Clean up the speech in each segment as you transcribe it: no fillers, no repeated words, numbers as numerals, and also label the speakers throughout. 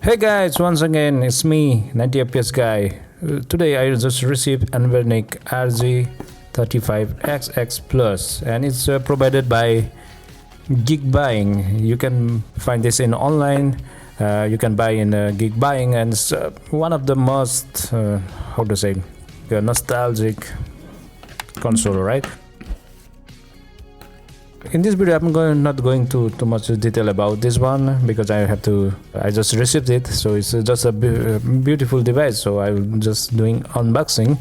Speaker 1: Hey guys, once again it's me, 90 FPS guy. Today I just received Anbernic RG35XX Plus, and it's provided by Geek Buying. You can find this in online. You can buy in Geek Buying, and it's one of the most how to say nostalgic console, right? In this video I'm not going to too much detail about this one because I just received it, so it's just a beautiful device, so I'm just doing unboxing.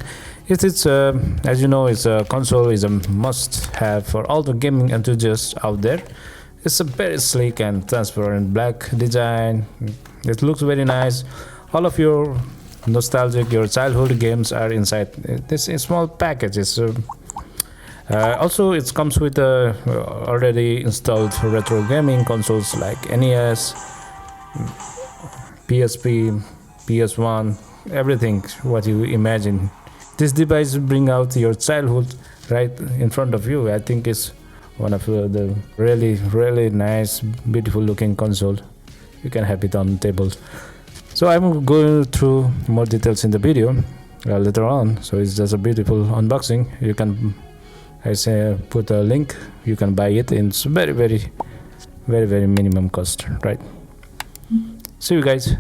Speaker 1: It's as you know, it's a console is a must have for all the gaming enthusiasts out there. It's a very sleek and transparent black design. It looks very nice. All of your nostalgic, your childhood games are inside this small package. Also, it comes with already installed retro gaming consoles like NES, PSP, PS1, everything what you imagine. This device bring out your childhood right in front of you. I think it's one of the really nice, beautiful looking console. You can have it on the table. So I'm going through more details in the video later on. So it's just a beautiful unboxing. You can put a link, you can buy it in very minimum cost, right? See you guys.